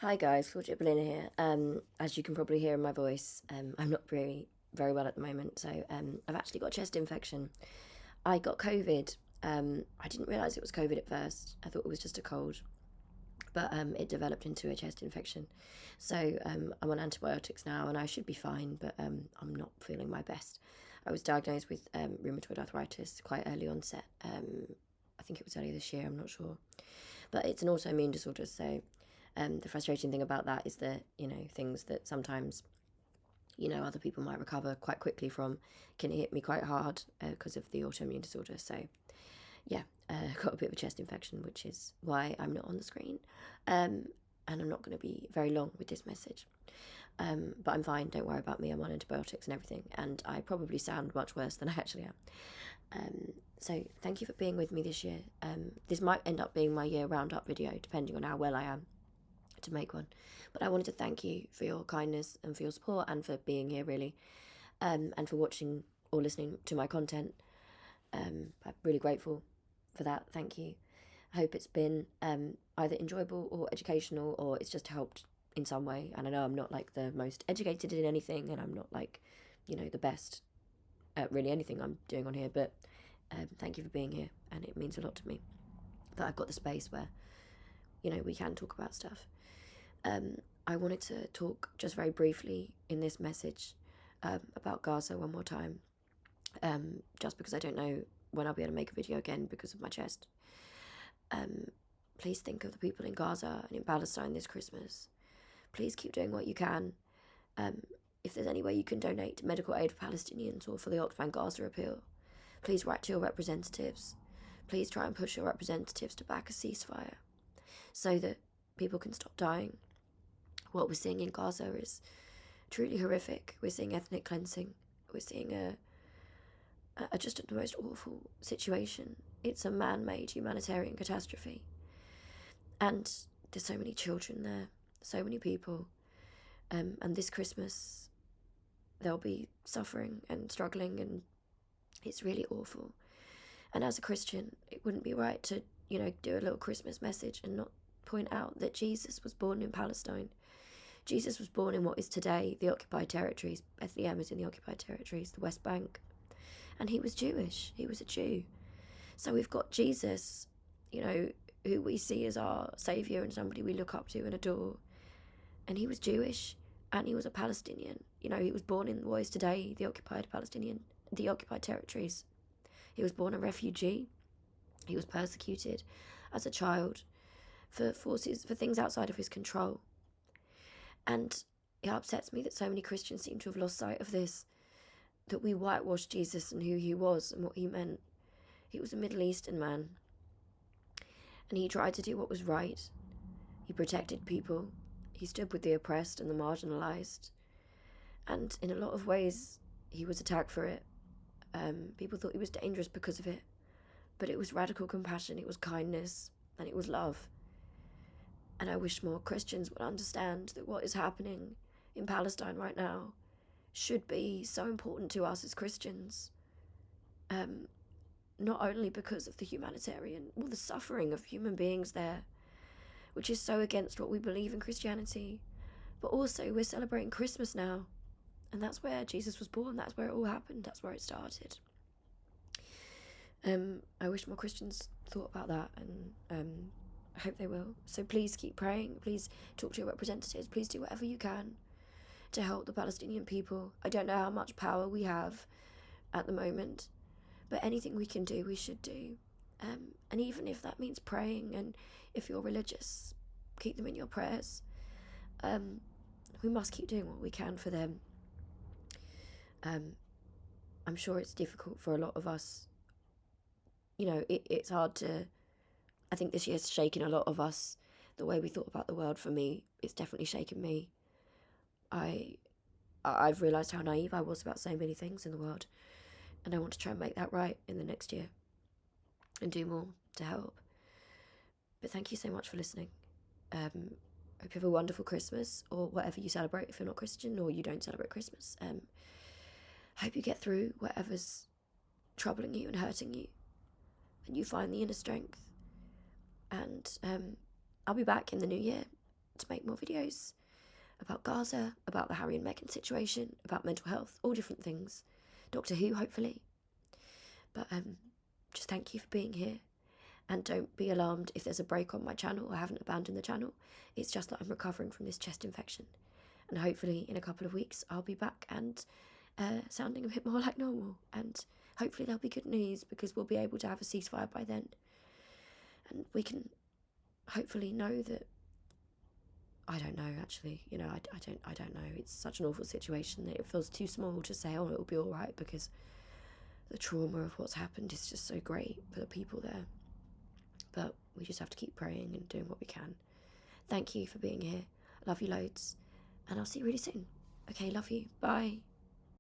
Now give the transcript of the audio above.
Hi guys, Claudia Boleyn here. As you can probably hear in my voice, I'm not very well at the moment, so I've actually got a chest infection. I got COVID. I didn't realise it was COVID at first. I thought it was just a cold, but it developed into a chest infection. So I'm on antibiotics now, and I should be fine, but I'm not feeling my best. I was diagnosed with rheumatoid arthritis quite early onset. I think it was earlier this year. I'm not sure, but it's an autoimmune disorder, so. The frustrating thing about that is that, things that sometimes, other people might recover quite quickly from can hit me quite hard because of the autoimmune disorder. So, yeah, got a bit of a chest infection, which is why I'm not on the screen. And I'm not going to be very long with this message. But I'm fine, don't worry about me. I'm on antibiotics and everything. And I probably sound much worse than I actually am. So thank you for being with me this year. This might end up being my year roundup video, depending on how well I am to make one. But I wanted to thank you for your kindness and for your support and for being here, really, and for watching or listening to my content. I'm really grateful for that. Thank you. I hope it's been either enjoyable or educational, or it's just helped in some way. And I know I'm not like the most educated in anything, and I'm not like, the best at really anything I'm doing on here, but thank you for being here, and it means a lot to me that I've got the space where, we can talk about stuff. I wanted to talk just very briefly in this message about Gaza one more time, just because I don't know when I'll be able to make a video again because of my chest. Please think of the people in Gaza and in Palestine this Christmas. Please keep doing what you can. If there's any way you can donate to medical aid for Palestinians or for the Occupying Gaza appeal, please write to your representatives. Please try and push your representatives to back a ceasefire so that people can stop dying. What we're seeing in Gaza is truly horrific. We're seeing ethnic cleansing. We're seeing just the most awful situation. It's a man-made humanitarian catastrophe. And there's so many children there, so many people. And this Christmas, they'll be suffering and struggling, and it's really awful. And as a Christian, it wouldn't be right to, do a little Christmas message and not point out that Jesus was born in Palestine. Jesus was born in what is today the occupied territories. Bethlehem is in the occupied territories, the West Bank. And he was Jewish. He was a Jew. So we've got Jesus, who we see as our saviour and somebody we look up to and adore. And he was Jewish, and he was a Palestinian. He was born in what is today the occupied territories. He was born a refugee. He was persecuted as a child for things outside of his control. And it upsets me that so many Christians seem to have lost sight of this, that we whitewash Jesus and who he was and what he meant. He was a Middle Eastern man, and he tried to do what was right. He protected people. He stood with the oppressed and the marginalised. And in a lot of ways, he was attacked for it. People thought he was dangerous because of it. But it was radical compassion, it was kindness, and it was love. And I wish more Christians would understand that what is happening in Palestine right now should be so important to us as Christians. Not only because of the the suffering of human beings there, which is so against what we believe in Christianity, but also we're celebrating Christmas now. And that's where Jesus was born, that's where it all happened, that's where it started. I wish more Christians thought about that, and I hope they will. So please keep praying. Please talk to your representatives. Please do whatever you can to help the Palestinian people. I don't know how much power we have at the moment, but anything we can do, we should do. And even if that means praying, and if you're religious, keep them in your prayers. We must keep doing what we can for them. I'm sure it's difficult for a lot of us. It's hard to... I think this year's shaken a lot of us. The way we thought about the world, for me, it's definitely shaken me. I've realised how naive I was about so many things in the world, and I want to try and make that right in the next year and do more to help. But thank you so much for listening. Hope you have a wonderful Christmas, or whatever you celebrate if you're not Christian or you don't celebrate Christmas. Hope you get through whatever's troubling you and hurting you, and you find the inner strength. And I'll be back in the new year to make more videos about Gaza, about the Harry and Meghan situation, about mental health, all different things. Doctor Who, hopefully. But just thank you for being here. And don't be alarmed if there's a break on my channel. I haven't abandoned the channel. It's just that I'm recovering from this chest infection. And hopefully in a couple of weeks I'll be back and sounding a bit more like normal. And hopefully there'll be good news, because we'll be able to have a ceasefire by then. And we can hopefully know that... I don't know, actually. You know, I don't know. It's such an awful situation that it feels too small to say, oh, it'll be all right, because the trauma of what's happened is just so great for the people there. But we just have to keep praying and doing what we can. Thank you for being here. Love you loads. And I'll see you really soon. Okay, love you. Bye.